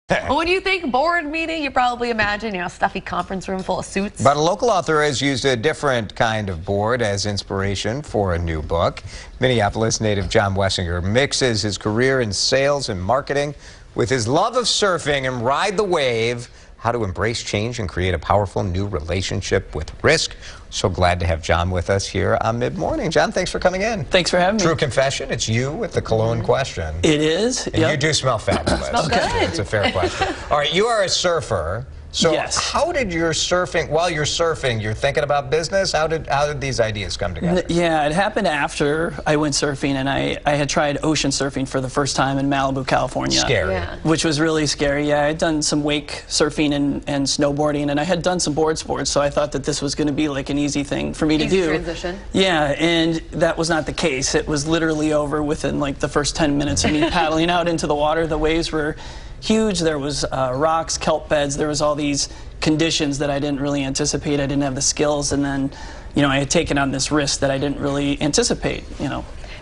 Well, when you think board meeting, you probably imagine, a stuffy conference room full of suits. But a local author has used a different kind of board as inspiration for a new book. Minneapolis native John Wessinger mixes his career in sales and marketing with his love of surfing and ride the wave, how to embrace change and create a powerful new relationship with risk. So glad to have John with us here on Mid-Morning. John, thanks for coming in. Thanks for having me. True confession, it's you with the cologne question. It is. And you do smell fabulous. Smells good. It's a fair question. All right, you are a surfer. So yes. How did your surfing, while you're surfing, you're thinking about business? How did these ideas come together? Yeah, it happened after I went surfing, and I had tried ocean surfing for the first time in Malibu, California. Scary. Yeah. Which was really scary. Yeah, I had done some wake surfing and snowboarding, and I had done some board sports, so I thought that this was going to be like an easy thing for me to do. Transition. Yeah, and that was not the case. It was literally over within like the first 10 minutes of me paddling out into the water. The waves were huge. There was rocks, kelp beds. There was all these conditions that I didn't really anticipate. I didn't have the skills, and then, I had taken on this risk that I didn't really anticipate.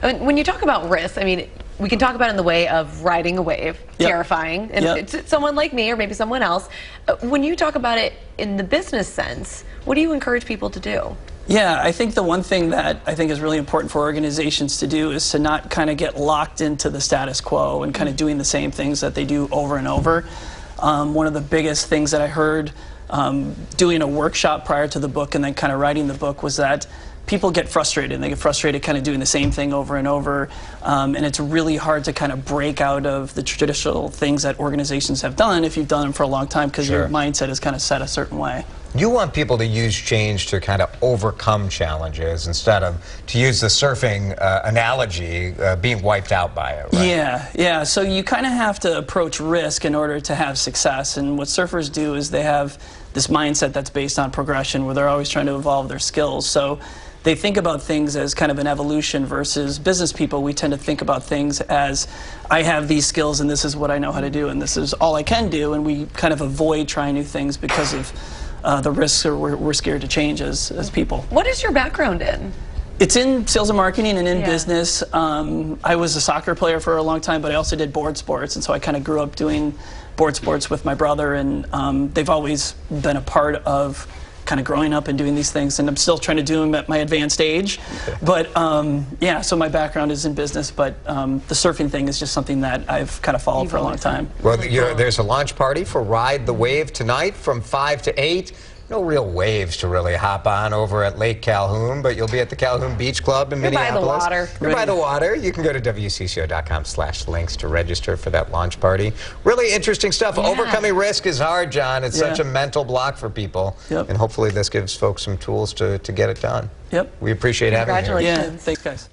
When you talk about risk, we can talk about it in the way of riding a wave, terrifying, and it's someone like me or maybe someone else. When you talk about it in the business sense, what do you encourage people to do? Yeah, I think the one thing that I think is really important for organizations to do is to not kind of get locked into the status quo and kind of doing the same things that they do over and over. One of the biggest things that I heard doing a workshop prior to the book and then kind of writing the book was that people get frustrated. They get frustrated kind of doing the same thing over and over, and it's really hard to kind of break out of the traditional things that organizations have done if you've done them for a long time, because your mindset is kind of set a certain way. You want people to use change to kind of overcome challenges instead of, to use the surfing analogy, being wiped out by it, right? Yeah. So you kind of have to approach risk in order to have success. And what surfers do is they have this mindset that's based on progression, where they're always trying to evolve their skills. So they think about things as kind of an evolution, versus business people, we tend to think about things as, I have these skills and this is what I know how to do and this is all I can do, and we kind of avoid trying new things because of the risks, or we're scared to change as people. What is your background in? It's in sales and marketing and in business. I was a soccer player for a long time, but I also did board sports, and so I kind of grew up doing board sports with my brother, and they've always been a part of kind of growing up and doing these things, and I'm still trying to do them at my advanced age. But yeah, so my background is in business, but the surfing thing is just something that I've kind of followed for a long time. Well, there's a launch party for Ride the Wave tonight from 5 to 8. No real waves to really hop on over at Lake Calhoun, but you'll be at the Calhoun Beach Club in Minneapolis. By the water. You're by the water. You can go to WCCO.com/links to register for that launch party. Really interesting stuff. Overcoming risk is hard, John. It's such a mental block for people. And hopefully this gives folks some tools to get it done. We appreciate having you here. Yeah, thanks, guys.